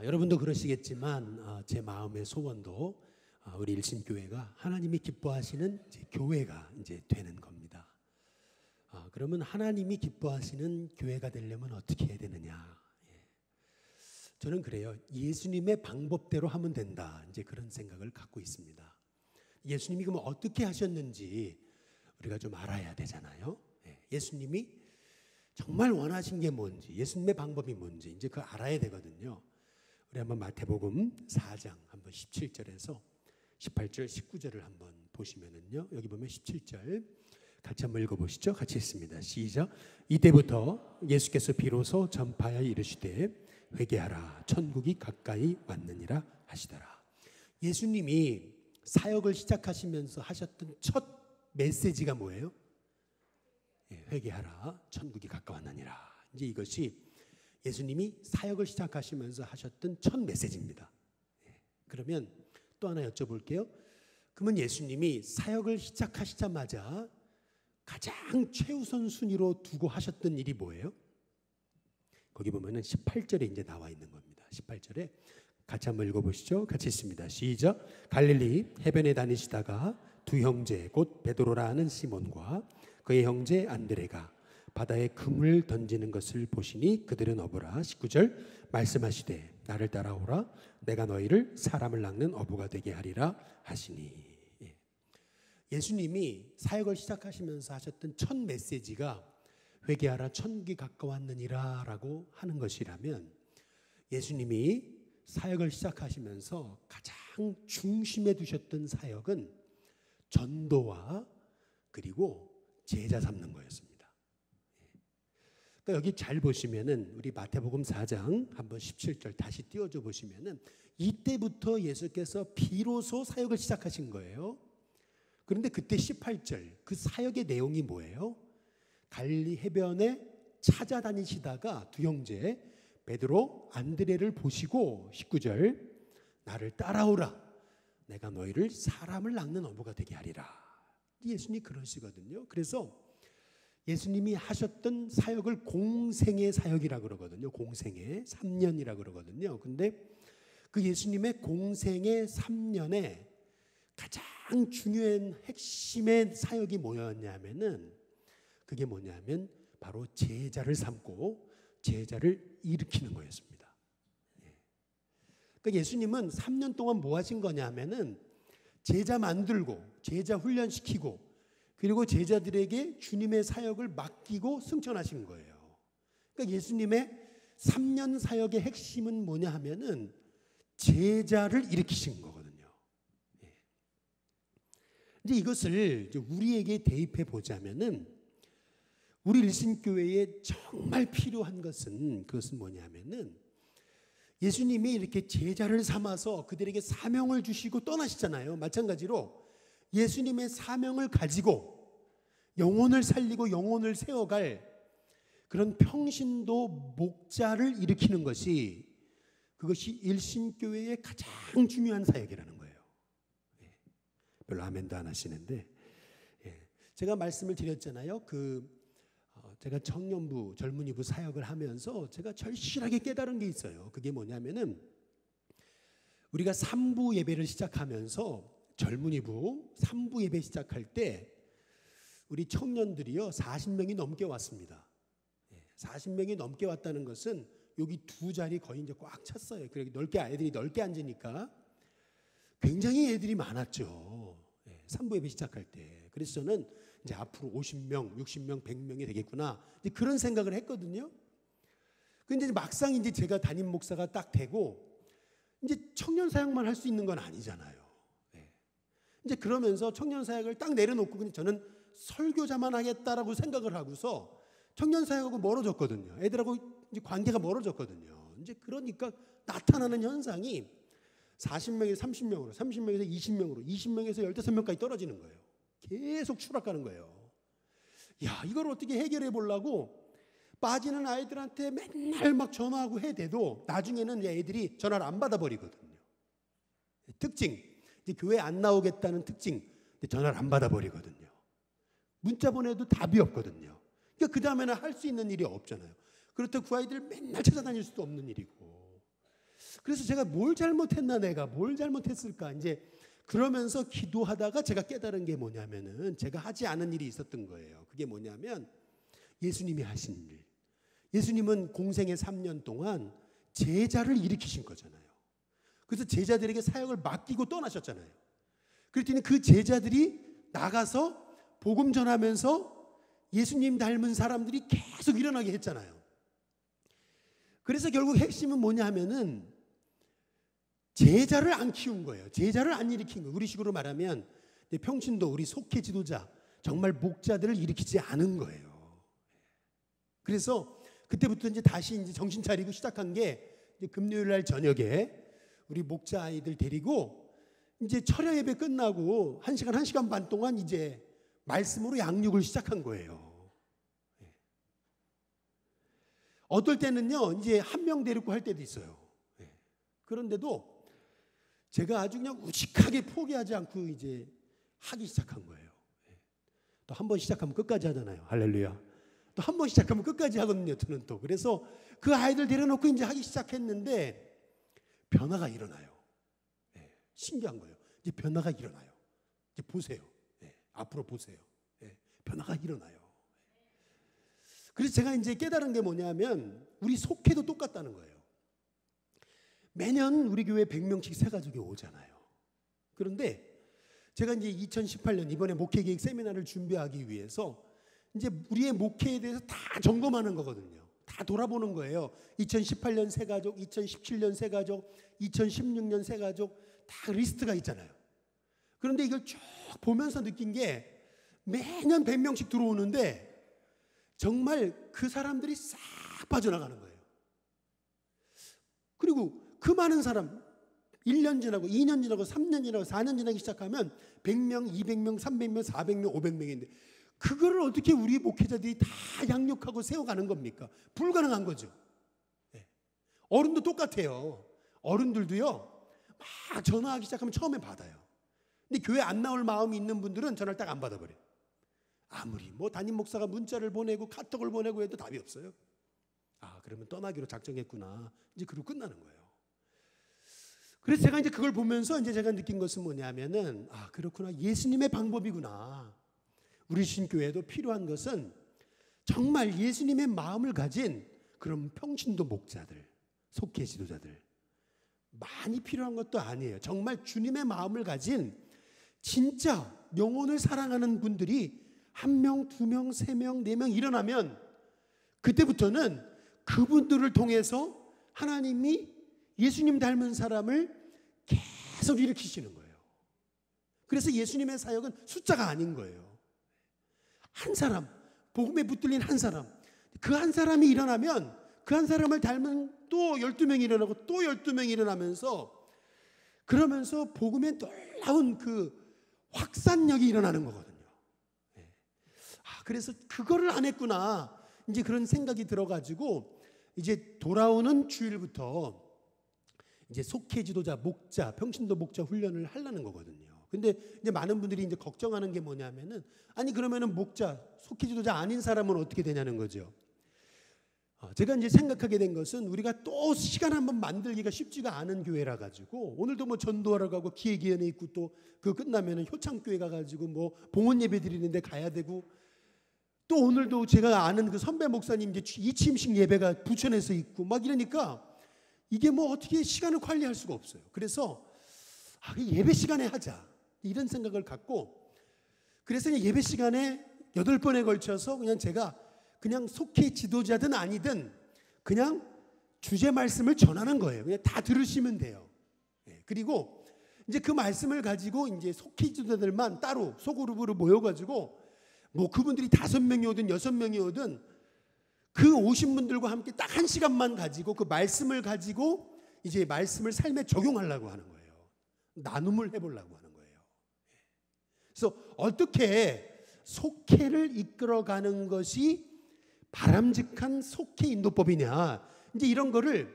여러분도 그러시겠지만 제 마음의 소원도 우리 일신교회가 하나님이 기뻐하시는 이제 교회가 이제 되는 겁니다. 그러면 하나님이 기뻐하시는 교회가 되려면 어떻게 해야 되느냐? 저는 그래요. 예수님의 방법대로 하면 된다. 이제 그런 생각을 갖고 있습니다. 예수님이 그럼 어떻게 하셨는지 우리가 좀 알아야 되잖아요. 예수님이 정말 원하신 게 뭔지, 예수님의 방법이 뭔지 이제 그거 알아야 되거든요. 우리 한번 마태복음 4장 한번 17절에서 18절, 19절을 한번 보시면은요. 여기 보면 17절 같이 한번 읽어보시죠. 같이 읽습니다. 시작. 이때부터 예수께서 비로소 전파하여 이르시되 회개하라 천국이 가까이 왔느니라 하시더라. 예수님이 사역을 시작하시면서 하셨던 첫 메시지가 뭐예요? 회개하라 천국이 가까웠느니라. 이제 이것이 예수님이 사역을 시작하시면서 하셨던 첫 메시지입니다. 그러면 또 하나 여쭤볼게요. 그러면 예수님이 사역을 시작하시자마자 가장 최우선 순위로 두고 하셨던 일이 뭐예요? 거기 보면은 18절에 이제 나와 있는 겁니다. 18절에 같이 한번 읽어보시죠. 같이 있습니다. 시작. 갈릴리 해변에 다니시다가 두 형제 곧 베드로라 하는 시몬과 그의 형제 안드레가 바다에 그물 던지는 것을 보시니 그들은 어부라. 19절 말씀하시되 나를 따라오라 내가 너희를 사람을 낚는 어부가 되게 하리라 하시니. 예수님이 사역을 시작하시면서 하셨던 첫 메시지가 회개하라 천국이 가까웠느니라 라고 하는 것이라면 예수님이 사역을 시작하시면서 가장 중심에 두셨던 사역은 전도와 그리고 제자 삼는 거였습니다. 그러니까 여기 잘 보시면은 우리 마태복음 4장 한번 17절 다시 띄워줘 보시면은 이때부터 예수께서 비로소 사역을 시작하신 거예요. 그런데 그때 18절 그 사역의 내용이 뭐예요? 갈릴리 해변에 찾아다니시다가 두 형제 베드로 안드레를 보시고 19절 나를 따라오라 내가 너희를 사람을 낚는 어부가 되게 하리라. 예수님이 그러시거든요. 그래서 예수님이 하셨던 사역을 공생의 사역이라고 그러거든요. 공생의 3년이라고 그러거든요. 근데 그 예수님의 공생의 3년에 가장 중요한 핵심의 사역이 뭐였냐면은 그게 뭐냐면 바로 제자를 삼고 제자를 일으키는 거였습니다. 그러니까 예수님은 3년 동안 뭐 하신 거냐면은 제자 만들고 제자 훈련시키고 그리고 제자들에게 주님의 사역을 맡기고 승천하신 거예요. 그러니까 예수님의 3년 사역의 핵심은 뭐냐 하면은 제자를 일으키신 거거든요. 이제 이것을 우리에게 대입해 보자면은 우리 일신교회에 정말 필요한 것은 그것은 뭐냐면은 예수님이 이렇게 제자를 삼아서 그들에게 사명을 주시고 떠나시잖아요. 마찬가지로 예수님의 사명을 가지고 영혼을 살리고 영혼을 세워갈 그런 평신도 목자를 일으키는 것이 그것이 일신교회의 가장 중요한 사역이라는 거예요. 별로 아멘도 안 하시는데 제가 말씀을 드렸잖아요. 제가 청년부 젊은이부 사역을 하면서 제가 절실하게 깨달은 게 있어요. 그게 뭐냐면은 우리가 3부 예배를 시작하면서 젊은이부 3부 예배 시작할 때 우리 청년들이요 40명이 넘게 왔습니다. 40명이 넘게 왔다는 것은 여기 두 자리 거의 이제 꽉 찼어요. 그렇게 넓게 애들이 넓게 앉으니까 굉장히 애들이 많았죠. 3부 예배 시작할 때. 그래서 저는 이제 앞으로 50명, 60명, 100명이 되겠구나. 이제 그런 생각을 했거든요. 근데 막상 이제 제가 담임 목사가 딱 되고 이제 청년 사역만 할 수 있는 건 아니잖아요. 이제 그러면서 청년 사역을 딱 내려놓고 그냥 저는 설교자만 하겠다라고 생각을 하고서 청년 사역하고 멀어졌거든요. 애들하고 이제 관계가 멀어졌거든요. 이제 그러니까 나타나는 현상이 40명에서 30명으로, 30명에서 20명으로, 20명에서 15명까지 떨어지는 거예요. 계속 추락하는 거예요. 야, 이걸 어떻게 해결해 보려고 빠지는 아이들한테 맨날 막 전화하고 해대도 나중에는 애들이 전화를 안 받아버리거든요. 특징, 이제 교회 안 나오겠다는 특징, 전화를 안 받아버리거든요. 문자 보내도 답이 없거든요. 그러니까 그 다음에는 할 수 있는 일이 없잖아요. 그렇다고 그 아이들 맨날 찾아다닐 수도 없는 일이고 그래서 제가 뭘 잘못했나, 내가 뭘 잘못했을까, 이제 그러면서 기도하다가 제가 깨달은 게 뭐냐면은 제가 하지 않은 일이 있었던 거예요. 그게 뭐냐면 예수님이 하신 일. 예수님은 공생의 3년 동안 제자를 일으키신 거잖아요. 그래서 제자들에게 사역을 맡기고 떠나셨잖아요. 그랬더니 그 제자들이 나가서 복음 전하면서 예수님 닮은 사람들이 계속 일어나게 했잖아요. 그래서 결국 핵심은 뭐냐 하면은 제자를 안 키운 거예요. 제자를 안 일으킨 거예요. 우리 식으로 말하면 평신도 우리 속회 지도자, 정말 목자들을 일으키지 않은 거예요. 그래서 그때부터 이제 다시 이제 정신 차리고 시작한 게 이제 금요일 날 저녁에 우리 목자 아이들 데리고 이제 철야 예배 끝나고 1시간 반 동안 이제 말씀으로 양육을 시작한 거예요. 어떨 때는요, 이제 한 명 데리고 할 때도 있어요. 그런데도 제가 아주 그냥 우직하게 포기하지 않고 이제 하기 시작한 거예요. 또 한 번 시작하면 끝까지 하잖아요. 할렐루야. 또 한 번 시작하면 끝까지 하거든요. 저는 또. 그래서 그 아이들 데려놓고 이제 하기 시작했는데 변화가 일어나요. 신기한 거예요. 이제 변화가 일어나요. 이제 보세요. 앞으로 보세요. 변화가 일어나요. 그래서 제가 이제 깨달은 게 뭐냐면 우리 속회도 똑같다는 거예요. 매년 우리 교회 100명씩 새 가족이 오잖아요. 그런데 제가 이제 2018년 이번에 목회계획 세미나를 준비하기 위해서 이제 우리의 목회에 대해서 다 점검하는 거거든요. 다 돌아보는 거예요. 2018년 새 가족, 2017년 새 가족, 2016년 새 가족 다 리스트가 있잖아요. 그런데 이걸 쭉 보면서 느낀 게 매년 100명씩 들어오는데 정말 그 사람들이 싹 빠져나가는 거예요. 그리고 그 많은 사람 1년 지나고 2년 지나고 3년 지나고 4년 지나기 시작하면 100명, 200명, 300명, 400명, 500명인데 그거를 어떻게 우리 목회자들이 다 양육하고 세워가는 겁니까? 불가능한 거죠. 어른도 똑같아요. 어른들도요 막 전화하기 시작하면 처음에 받아요. 근데 교회 안 나올 마음이 있는 분들은 전화를 딱 안 받아버려요. 아무리 뭐 담임 목사가 문자를 보내고 카톡을 보내고 해도 답이 없어요. 아, 그러면 떠나기로 작정했구나. 이제 그러고 끝나는 거예요. 그래서 제가 이제 그걸 보면서 이제 제가 느낀 것은 뭐냐면은 아, 그렇구나. 예수님의 방법이구나. 우리 신교회도 필요한 것은 정말 예수님의 마음을 가진 그런 평신도 목자들, 속회 지도자들 많이 필요한 것도 아니에요. 정말 주님의 마음을 가진 진짜 영혼을 사랑하는 분들이 1명, 2명, 3명, 4명 일어나면 그때부터는 그분들을 통해서 하나님이 예수님 닮은 사람을 계속 일으키시는 거예요. 그래서 예수님의 사역은 숫자가 아닌 거예요. 한 사람, 복음에 붙들린 한 사람, 그 한 사람이 일어나면 그 한 사람을 닮은 또 12명이 일어나고 또 12명이 일어나면서 그러면서 복음에 놀라운 그 확산력이 일어나는 거거든요. 그래서 그거를 안 했구나. 이제 그런 생각이 들어가지고 이제 돌아오는 주일부터 이제 속회 지도자, 목자, 평신도 목자 훈련을 하려는 거거든요. 근데 이제 많은 분들이 이제 걱정하는 게 뭐냐면은 아니 그러면은 목자, 속회 지도자 아닌 사람은 어떻게 되냐는 거죠. 제가 이제 생각하게 된 것은 우리가 또 시간 한번 만들기가 쉽지가 않은 교회라 가지고 오늘도 뭐 전도하러 가고 기획위원회 있고 또 그 끝나면은 효창교회 가가지고 뭐 봉헌 예배 드리는데 가야 되고 또 오늘도 제가 아는 그 선배 목사님 이제 이침식 예배가 부천에서 있고 막 이러니까 이게 뭐 어떻게 시간을 관리할 수가 없어요. 그래서 예배 시간에 하자 이런 생각을 갖고 그래서 예배 시간에 8번에 걸쳐서 그냥 제가 그냥 속회 지도자든 아니든 그냥 주제 말씀을 전하는 거예요. 그냥 다 들으시면 돼요. 그리고 이제 그 말씀을 가지고 이제 속회 지도자들만 따로 소그룹으로 모여가지고 뭐 그분들이 5명이 오든 6명이 오든 그 오신 분들과 함께 딱 1시간만 가지고 그 말씀을 가지고 이제 말씀을 삶에 적용하려고 하는 거예요. 나눔을 해보려고 하는 거예요. 그래서 어떻게 속회를 이끌어가는 것이 바람직한 속회 인도법이냐 이제 이런 거를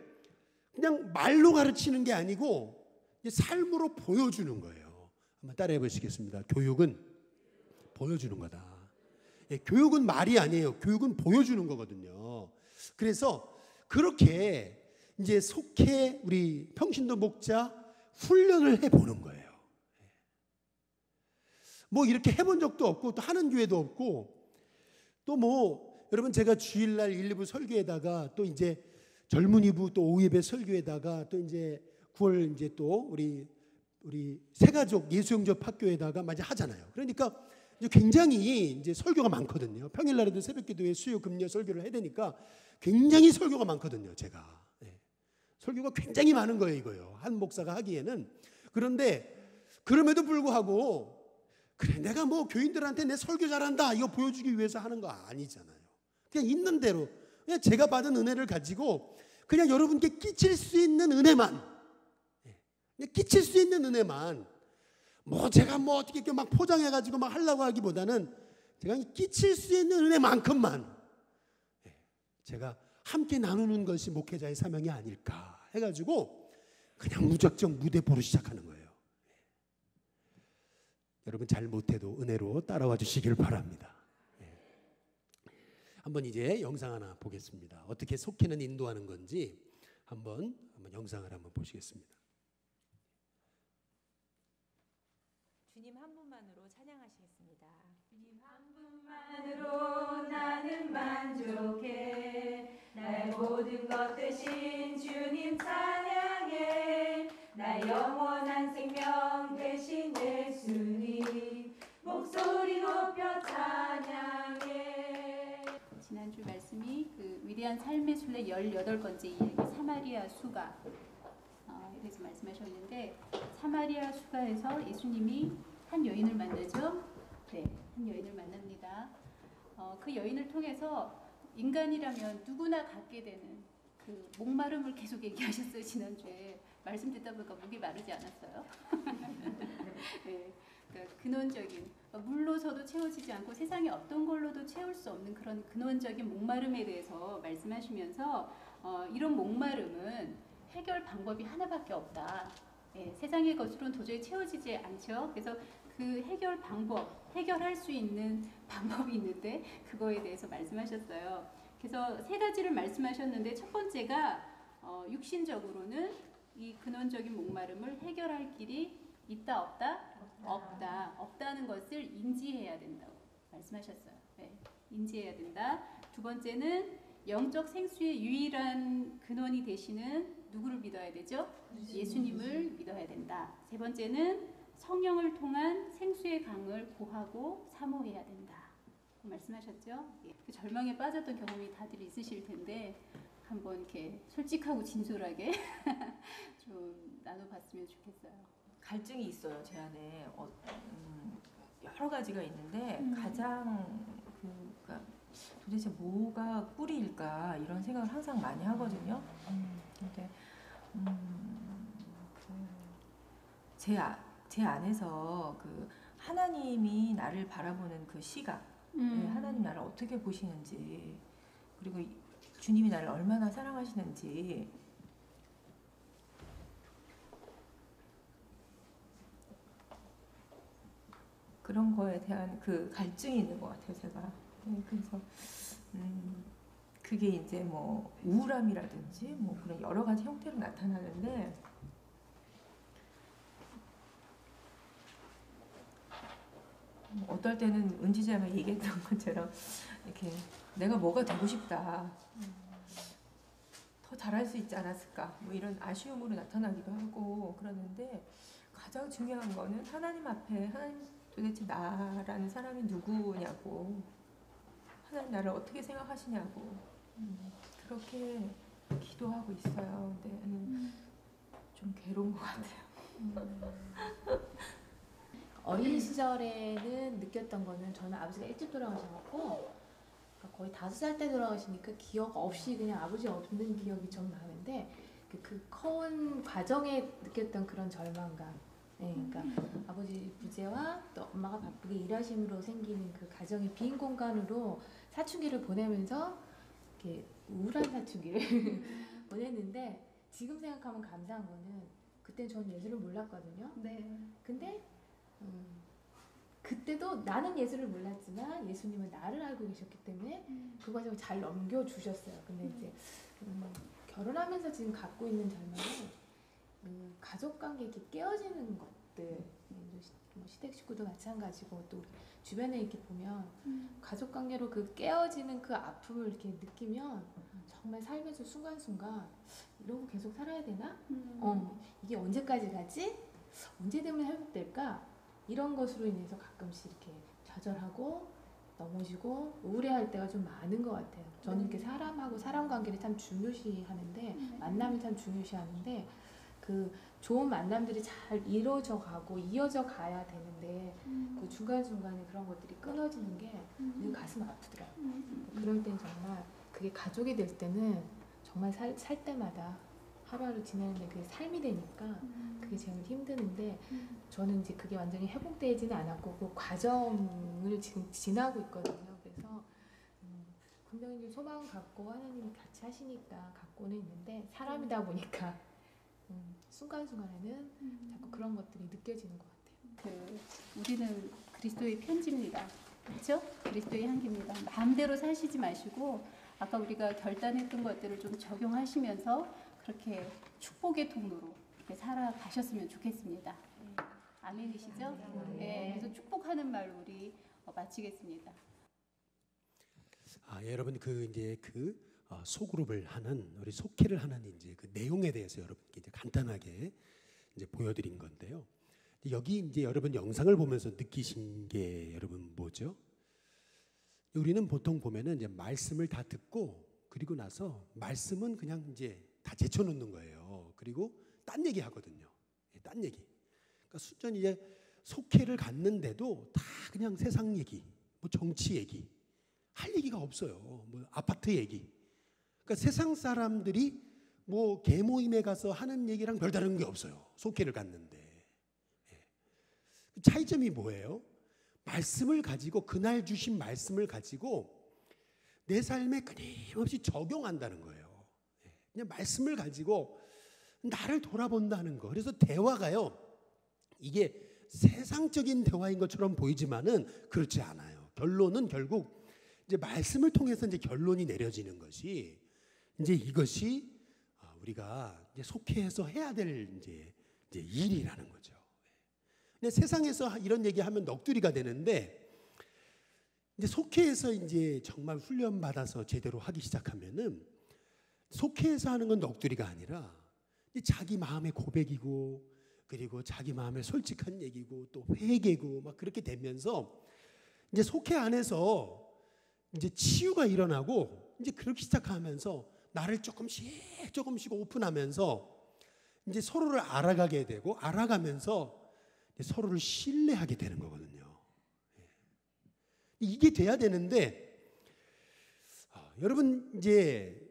그냥 말로 가르치는 게 아니고 이제 삶으로 보여주는 거예요. 한번 따라해 보시겠습니다. 교육은 보여주는 거다. 교육은 말이 아니에요. 교육은 보여주는 거거든요. 그래서 그렇게 이제 속해 우리 평신도 목자 훈련을 해보는 거예요. 뭐 이렇게 해본 적도 없고 또 하는 교회도 없고 또 뭐 여러분 제가 주일날 1, 2부 설교에다가 또 이제 젊은이부 또 오예배 설교에다가 또 이제 9월 이제 또 우리 새가족 예수영접 학교에다가 많이 하잖아요. 그러니까 이제 굉장히 이제 설교가 많거든요. 평일날에도 새벽기도회 수요 금요 설교를 해야 되니까 굉장히 설교가 많거든요. 제가 설교가 굉장히 많은 거예요. 이거요. 한 목사가 하기에는. 그런데 그럼에도 불구하고 그래 내가 뭐 교인들한테 내 설교 잘한다 이거 보여주기 위해서 하는 거 아니잖아요. 그냥 있는 대로 그냥 제가 받은 은혜를 가지고 그냥 여러분께 끼칠 수 있는 은혜만, 그냥 끼칠 수 있는 은혜만, 뭐 제가 뭐 어떻게 이렇게 막 포장해가지고 막 하려고 하기보다는 제가 끼칠 수 있는 은혜만큼만 제가 함께 나누는 것이 목회자의 사명이 아닐까 해가지고 그냥 무작정 무대 보러 시작하는 거예요. 여러분 잘 못해도 은혜로 따라와 주시길 바랍니다. 한번 이제 영상 하나 보겠습니다. 어떻게 속해는 인도하는 건지 한번 영상을 한번 보시겠습니다. 주님 한 분만으로 찬양하시겠습니다. 주님 한 분만으로 나는 만족해. 나의 모든 것 대신 주님 찬양해. 나의 영원한 생명 대신 예수님 목소리 높여 찬양해. 지난주 말씀이 그 위대한 삶의 순례 18번째 이야기 사마리아 수가 그래서 말씀하셨는데 사마리아 수가에서 예수님이 한 여인을 만나죠. 네, 한 여인을 만납니다. 그 여인을 통해서 인간이라면 누구나 갖게 되는 그 목마름을 계속 얘기하셨어요. 지난주에 말씀 듣다 보니까 목이 마르지 않았어요. 네, 그러니까 근원적인 물로서도 채워지지 않고 세상에 어떤 걸로도 채울 수 없는 그런 근원적인 목마름에 대해서 말씀하시면서 이런 목마름은 해결 방법이 하나밖에 없다. 예, 세상의 것으로는 도저히 채워지지 않죠. 그래서 그 해결 방법, 해결할 수 있는 방법이 있는데 그거에 대해서 말씀하셨어요. 그래서 3가지를 말씀하셨는데 첫 번째가 육신적으로는 이 근원적인 목마름을 해결할 길이 있다 없다? 없다. 없다는 것을 인지해야 된다고 말씀하셨어요. 네, 인지해야 된다. 두 번째는 영적 생수의 유일한 근원이 되시는 누구를 믿어야 되죠? 예수님을 믿어야 된다. 세 번째는 성령을 통한 생수의 강을 구하고 사모해야 된다. 말씀하셨죠? 그 절망에 빠졌던 경험이 다들 있으실 텐데 한번 이렇게 솔직하고 진솔하게 좀 나눠봤으면 좋겠어요. 갈증이 있어요. 제 안에 여러 가지가 있는데 가장 그러니까 도대체 뭐가 뿌리일까 이런 생각을 항상 많이 하거든요. 근데 제 안에서 그 하나님이 나를 바라보는 그 시각, 하나님 나를 어떻게 보시는지, 그리고 주님이 나를 얼마나 사랑하시는지 그런 거에 대한 그 갈증이 있는 것 같아요, 제가. 그래서 그게 이제 뭐 우울함이라든지 뭐 그런 여러 가지 형태로 나타나는데 어떨 때는 은지자매 얘기했던 것처럼 이렇게 내가 뭐가 되고 싶다, 더 잘할 수 있지 않았을까, 뭐 이런 아쉬움으로 나타나기도 하고 그러는데 가장 중요한 거는 하나님 앞에 하나님 도대체 나라는 사람이 누구냐고, 하나님 나를 어떻게 생각하시냐고 그렇게 기도하고 있어요. 근데 좀 괴로운 것 같아요. 어린 시절에는 느꼈던 거는 저는 아버지가 일찍 돌아가셔갖고 그러니까 거의 5살 때 돌아가시니까 기억 없이 그냥 아버지 없는 기억이 좀 나는데 그 커온 과정에 느꼈던 그런 절망감. 네, 그러니까 아버지 부재와 또 엄마가 바쁘게 일하심으로 생기는 그 가정의 빈 공간으로 사춘기를 보내면서 이렇게 우울한 사춘기를 보냈는데 지금 생각하면 감사한 거는 그때 전 예수를 몰랐거든요. 네. 근데 그때도 나는 예수를 몰랐지만 예수님은 나를 알고 계셨기 때문에 그 과정을 잘 넘겨주셨어요. 근데 이제 결혼하면서 지금 갖고 있는 절망은 가족 관계 이렇게 깨어지는 것들, 뭐 시댁 식구도 마찬가지고 또 주변에 이렇게 보면 가족 관계로 그 깨어지는 그 아픔을 이렇게 느끼면 정말 삶에서 순간순간 이러고 계속 살아야 되나? 이게 언제까지 가지? 언제 되면 회복될까? 이런 것으로 인해서 가끔씩 이렇게 좌절하고 넘어지고 우울해할 때가 좀 많은 것 같아요. 저는 이렇게 사람하고 사람 관계를 참 중요시하는데 만남을 참 중요시하는데 그 좋은 만남들이 잘 이루어져 가고 이어져 가야 되는데 그 중간중간에 그런 것들이 끊어지는 게 늘 가슴 아프더라고요. 그럴 땐 정말 그게 가족이 될 때는 정말 살 때마다 하루하루 지내는데 그게 삶이 되니까 그게 제일 힘드는데 저는 이제 그게 완전히 회복되지는 않았고 그 과정을 지금 지나고 있거든요. 그래서 분명히 이제 소망 갖고 하나님이 같이 하시니까 갖고는 있는데 사람이다 보니까 순간순간에는 자꾸 그런 것들이 느껴지는 것 같아요. 우리는 그리스도의 편지입니다. 그렇죠? 그리스도의 향기입니다. 마음대로 사시지 마시고 아까 우리가 결단했던 것들을 좀 적용하시면서 그렇게 축복의 통로로 이렇게 살아가셨으면 좋겠습니다. 아멘이시죠? 네, 그래서 축복하는 말로 우리 마치겠습니다. 여러분 이제 소그룹을 하는 우리 속회를 하는 이제 그 내용에 대해서 여러분께 이제 간단하게 이제 보여드린 건데요. 여기 이제 여러분 영상을 보면서 느끼신 게 여러분 뭐죠? 우리는 보통 보면은 이제 말씀을 다 듣고 그리고 나서 말씀은 그냥 이제 다 제쳐놓는 거예요. 그리고 딴 얘기 하거든요. 딴 얘기. 그러니까 순전히 이제 속회를 갔는데도 다 그냥 세상 얘기, 뭐 정치 얘기, 할 얘기가 없어요. 뭐 아파트 얘기. 그러니까 세상 사람들이 뭐 개모임에 가서 하는 얘기랑 별다른 게 없어요. 속회를 갔는데. 차이점이 뭐예요? 말씀을 가지고 그날 주신 말씀을 가지고 내 삶에 끊임없이 적용한다는 거예요. 그냥 말씀을 가지고 나를 돌아본다는 거. 그래서 대화가요. 이게 세상적인 대화인 것처럼 보이지만은 그렇지 않아요. 결론은 결국 이제 말씀을 통해서 이제 결론이 내려지는 것이 이제 이것이 우리가 이제 속해서 해야 될 이제 일이라는 거죠. 근데 세상에서 이런 얘기하면 넋두리가 되는데 이제 속회에서 이제 정말 훈련 받아서 제대로 하기 시작하면은 속회에서 하는 건 넋두리가 아니라 자기 마음의 고백이고 그리고 자기 마음의 솔직한 얘기고 또 회개고 막 그렇게 되면서 이제 속회 안에서 이제 치유가 일어나고 이제 그렇게 시작하면서 나를 조금씩 오픈하면서 이제 서로를 알아가게 되고 알아가면서 서로를 신뢰하게 되는 거거든요. 이게 돼야 되는데 여러분 이제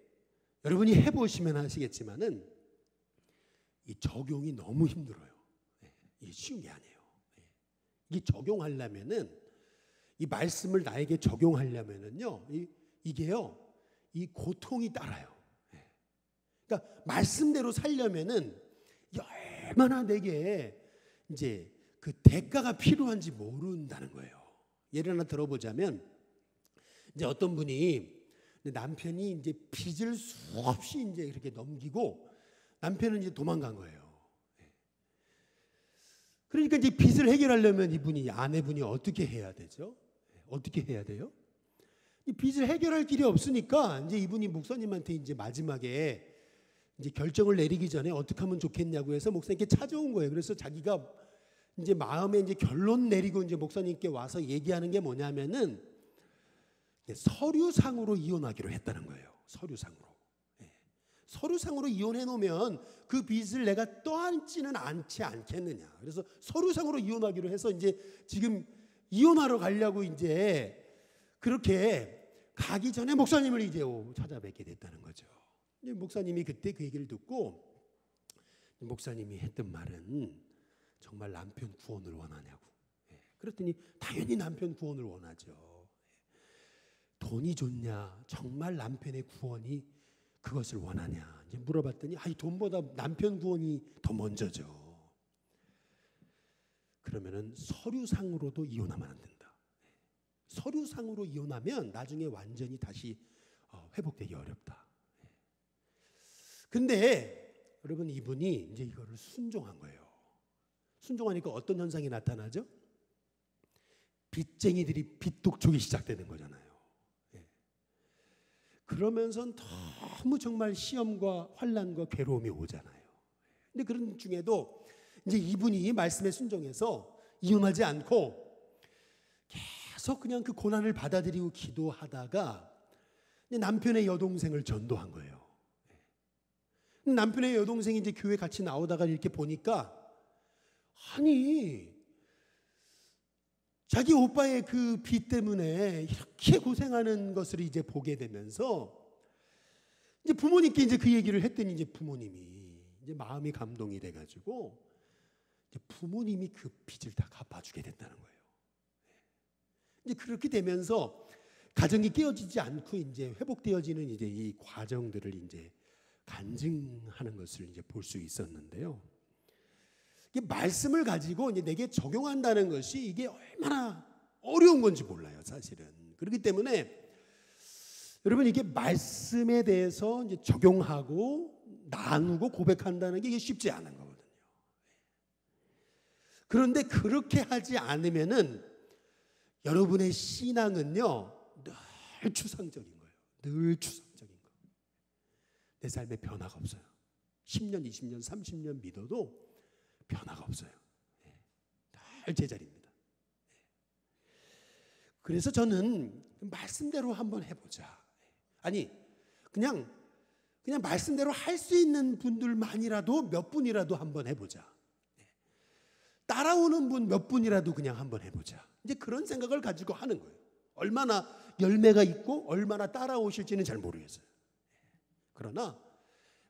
여러분이 해보시면 아시겠지만은 이 적용이 너무 힘들어요. 이게 쉬운 게 아니에요. 이게 적용하려면은 이 말씀을 나에게 적용하려면은요 이게요 이 고통이 따라요. 그러니까 말씀대로 살려면은 얼마나 내게 이제 그 대가가 필요한지 모른다는 거예요. 예를 하나 들어보자면 이제 어떤 분이 남편이 이제 빚을 수없이 이제 이렇게 넘기고 남편은 이제 도망간 거예요. 그러니까 이제 빚을 해결하려면 이분이 아내분이 어떻게 해야 되죠? 어떻게 해야 돼요? 이 빚을 해결할 길이 없으니까 이제 이분이 목사님한테 이제 마지막에 이제 결정을 내리기 전에 어떻게 하면 좋겠냐고 해서 목사님께 찾아온 거예요. 그래서 자기가 이제 마음에 이제 결론 내리고 이제 목사님께 와서 얘기하는 게 뭐냐면은 서류상으로 이혼하기로 했다는 거예요. 서류상으로. 서류상으로 이혼해 놓으면 그 빚을 내가 떠안지는 않지 않겠느냐. 그래서 서류상으로 이혼하기로 해서 이제 지금 이혼하러 가려고 이제 그렇게 가기 전에 목사님을 이제 찾아뵙게 됐다는 거죠. 목사님이 그때 그 얘기를 듣고 목사님이 했던 말은 정말 남편 구원을 원하냐고. 그랬더니 당연히 남편 구원을 원하죠. 돈이 좋냐? 정말 남편의 구원이 그것을 원하냐? 이제 물어봤더니 이 돈보다 남편 구원이 더 먼저죠. 그러면은 서류상으로도 이혼하면 안 된다. 서류상으로 이혼하면 나중에 완전히 다시 회복되기 어렵다. 근데 여러분 이분이 이제 이거를 순종한 거예요. 순종하니까 어떤 현상이 나타나죠? 빚쟁이들이 빚독촉이 시작되는 거잖아요. 예. 그러면서 너무 정말 시험과 환난과 괴로움이 오잖아요. 근데 그런 중에도 이제 이분이 말씀에 순종해서 이응하지 않고 계속 그냥 그 고난을 받아들이고 기도하다가 남편의 여동생을 전도한 거예요. 남편의 여동생이 이제 교회 같이 나오다가 이렇게 보니까 아니 자기 오빠의 그 빚 때문에 이렇게 고생하는 것을 이제 보게 되면서 이제 부모님께 이제 그 얘기를 했더니 이제 부모님이 이제 마음이 감동이 돼가지고 이제 부모님이 그 빚을 다 갚아주게 된다는 거예요. 이제 그렇게 되면서 가정이 깨어지지 않고 이제 회복되어지는 이제 이 과정들을 이제 간증하는 것을 이제 볼 수 있었는데요. 이게 말씀을 가지고 이제 내게 적용한다는 것이 이게 얼마나 어려운 건지 몰라요, 사실은. 그렇기 때문에 여러분 이게 말씀에 대해서 이제 적용하고 나누고 고백한다는 게 이게 쉽지 않은 거거든요. 그런데 그렇게 하지 않으면은 여러분의 신앙은요 늘 추상적인 거예요. 늘 추상적인 거. 내 삶에 변화가 없어요. 10년, 20년, 30년 믿어도 변화가 없어요. 늘 제자리입니다. 그래서 저는 말씀대로 한번 해보자. 아니 그냥 말씀대로 할 수 있는 분들만이라도 몇 분이라도 한번 해보자. 따라오는 분 몇 분이라도 그냥 한번 해보자. 이제 그런 생각을 가지고 하는 거예요. 얼마나 열매가 있고 얼마나 따라오실지는 잘 모르겠어요. 그러나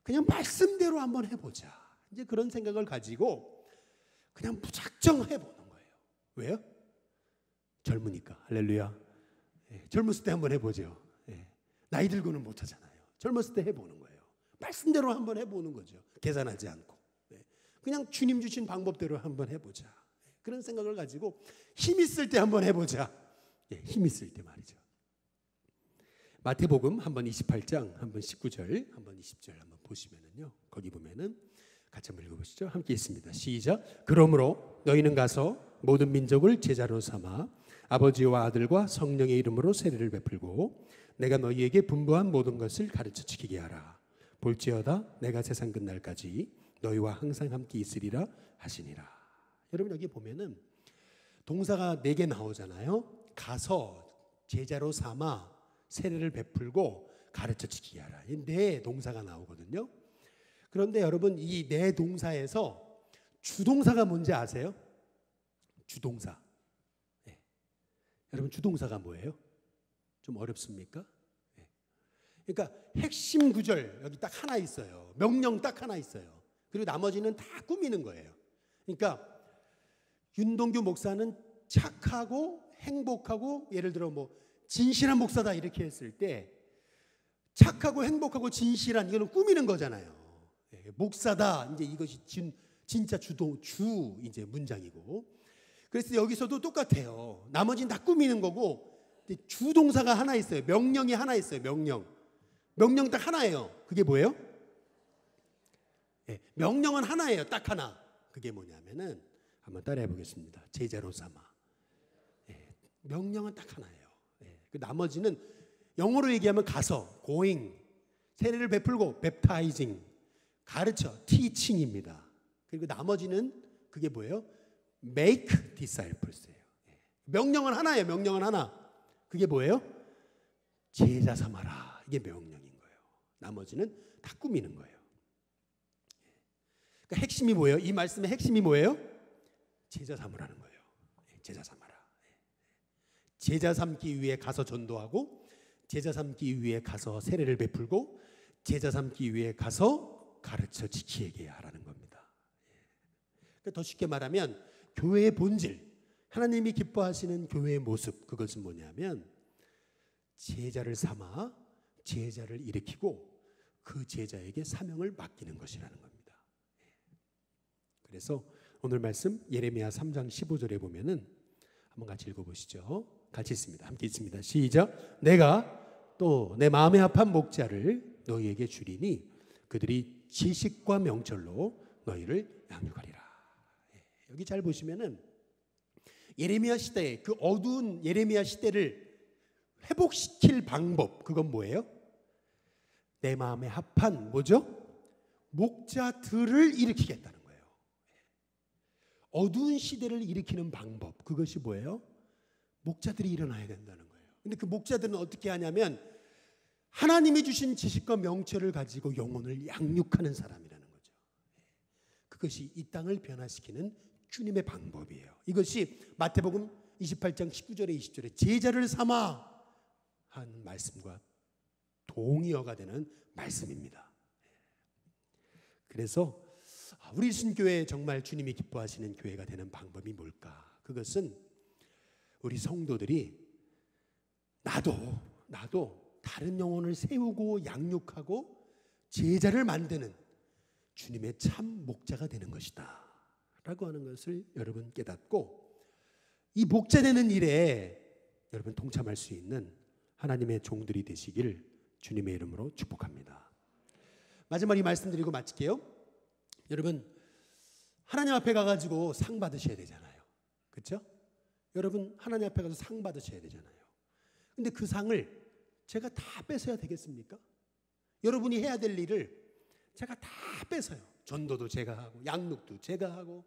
그냥 말씀대로 한번 해보자. 이제 그런 생각을 가지고 그냥 무작정 해보는 거예요. 왜요? 젊으니까. 할렐루야. 젊었을 때 한번 해보죠. 나이 들고는 못하잖아요. 젊었을 때 해보는 거예요. 말씀대로 한번 해보는 거죠. 계산하지 않고. 그냥 주님 주신 방법대로 한번 해보자. 그런 생각을 가지고 힘 있을 때 한번 해보자. 힘 있을 때 말이죠. 마태복음 한번 28장 한번 19절 한번 20절 한번 보시면은요. 거기 보면은 같이 한번 읽어보시죠. 함께 있습니다. 시작. 그러므로 너희는 가서 모든 민족을 제자로 삼아 아버지와 아들과 성령의 이름으로 세례를 베풀고 내가 너희에게 분부한 모든 것을 가르쳐 지키게 하라. 볼지어다 내가 세상 끝날까지 너희와 항상 함께 있으리라 하시니라. 여러분 여기 보면은 동사가 4개 나오잖아요. 가서 제자로 삼아 세례를 베풀고 가르쳐 지키게 하라. 이 4 동사가 나오거든요. 그런데 여러분 이 4 동사에서 주동사가 뭔지 아세요? 주동사. 여러분 주동사가 뭐예요? 좀 어렵습니까? 그러니까 핵심 구절 여기 딱 하나 있어요. 명령 딱 하나 있어요. 그리고 나머지는 다 꾸미는 거예요. 그러니까 윤동규 목사는 착하고 행복하고 예를 들어 뭐 진실한 목사다 이렇게 했을 때 착하고 행복하고 진실한 이거는 꾸미는 거잖아요. 목사다 이제 이것이 진짜 주 이제 문장이고 그래서 여기서도 똑같아요. 나머지는 다 꾸미는 거고 주동사가 하나 있어요. 명령이 하나 있어요. 명령 딱 하나예요. 그게 뭐예요? 명령은 하나예요. 딱 하나. 그게 뭐냐면은 한번 따라해 보겠습니다. 제자로 삼아. 명령은 딱 하나예요. 그 나머지는 영어로 얘기하면 가서 going, 세례를 베풀고 baptizing, 가르쳐 teaching입니다. 그리고 나머지는 그게 뭐예요? make disciples예요. 명령은 하나예요. 명령은 하나. 그게 뭐예요? 제자 삼아라. 이게 명령인 거예요. 나머지는 다 꾸미는 거예요. 그러니까 핵심이 뭐예요? 이 말씀의 핵심이 뭐예요? 제자 삼으라는 거예요. 제자 삼아라. 제자 삼기 위해 가서 전도하고 제자 삼기 위해 가서 세례를 베풀고 제자 삼기 위해 가서 가르쳐 지키게 하라는 겁니다. 그러니까 더 쉽게 말하면 교회의 본질, 하나님이 기뻐하시는 교회의 모습, 그것은 뭐냐면 제자를 삼아 제자를 일으키고 그 제자에게 사명을 맡기는 것이라는 겁니다. 그래서 오늘 말씀 예레미야 3장 15절에 보면은 한번 같이 읽어보시죠. 같이 있습니다. 함께 있습니다. 시작. 내가 또 내 마음에 합한 목자를 너희에게 주리니 그들이 지식과 명철로 너희를 양육하리라. 여기 잘 보시면은 예레미야 시대에 그 어두운 예레미야 시대를 회복시킬 방법, 그건 뭐예요? 내 마음에 합한 뭐죠? 목자들을 일으키겠다는 거예요. 어두운 시대를 일으키는 방법, 그것이 뭐예요? 목자들이 일어나야 된다는 거예요. 근데 그 목자들은 어떻게 하냐면 하나님이 주신 지식과 명철을 가지고 영혼을 양육하는 사람이라는 거죠. 그것이 이 땅을 변화시키는 주님의 방법이에요. 이것이 마태복음 28장 19절에 20절에 제자를 삼아 한 말씀과 동의어가 되는 말씀입니다. 그래서 우리 신교회 정말 주님이 기뻐하시는 교회가 되는 방법이 뭘까? 그것은 우리 성도들이 나도 다른 영혼을 세우고 양육하고 제자를 만드는 주님의 참 목자가 되는 것이다 라고 하는 것을 여러분 깨닫고 이 목자 되는 일에 여러분 동참할 수 있는 하나님의 종들이 되시길 주님의 이름으로 축복합니다. 마지막 이 말씀드리고 마칠게요. 여러분 하나님 앞에 가가지고 상 받으셔야 되잖아요. 그렇죠? 여러분 하나님 앞에 가서 상 받으셔야 되잖아요. 근데 그 상을 제가 다 뺏어야 되겠습니까? 여러분이 해야 될 일을 제가 다 뺏어요. 전도도 제가 하고 양육도 제가 하고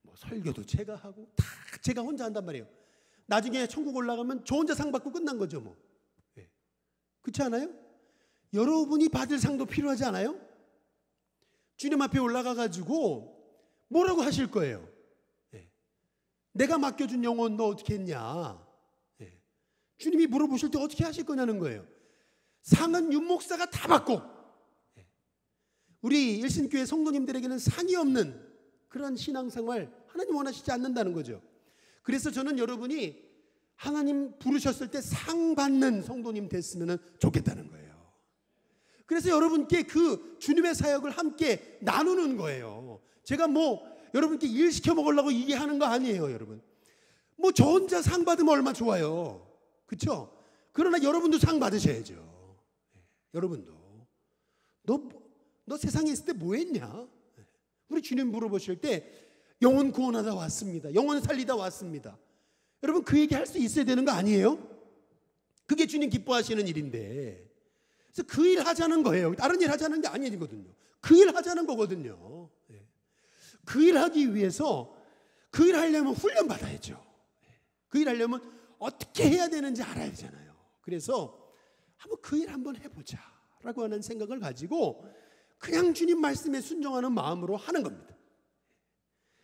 뭐 설교도 제가 하고 다 제가 혼자 한단 말이에요. 나중에 천국 올라가면 저 혼자 상 받고 끝난 거죠 뭐. 네. 그렇지 않아요? 여러분이 받을 상도 필요하지 않아요? 주님 앞에 올라가가지고 뭐라고 하실 거예요? 네. 내가 맡겨준 영혼 너 어떻게 했냐? 네. 주님이 물어보실 때 어떻게 하실 거냐는 거예요. 상은 윤 목사가 다 받고 우리 일신교회 성도님들에게는 상이 없는 그런 신앙생활 하나님 원하시지 않는다는 거죠. 그래서 저는 여러분이 하나님 부르셨을 때 상 받는 성도님 됐으면 좋겠다는 거예요. 그래서 여러분께 그 주님의 사역을 함께 나누는 거예요. 제가 뭐 여러분께 일 시켜 먹으려고 이게 하는 거 아니에요, 여러분. 뭐 저 혼자 상 받으면 얼마나 좋아요. 그렇죠? 그러나 여러분도 상 받으셔야죠. 여러분도 너 세상에 있을 때 뭐 했냐? 우리 주님 물어보실 때 영혼 구원하다 왔습니다. 영혼 살리다 왔습니다. 여러분 그 얘기 할 수 있어야 되는 거 아니에요? 그게 주님 기뻐하시는 일인데 그래서 그 일 하자는 거예요. 다른 일 하자는 게 아니거든요. 그 일 하자는 거거든요. 그 일 하기 위해서 그 일 하려면 훈련 받아야죠. 그 일 하려면 어떻게 해야 되는지 알아야 되잖아요. 그래서 한번 그 일 한번 해보자 라고 하는 생각을 가지고 그냥 주님 말씀에 순종하는 마음으로 하는 겁니다.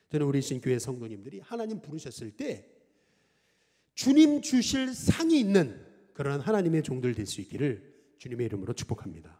저는 우리 신교회 성도님들이 하나님 부르셨을 때 주님 주실 상이 있는 그러한 하나님의 종들 될 수 있기를 주님의 이름으로 축복합니다.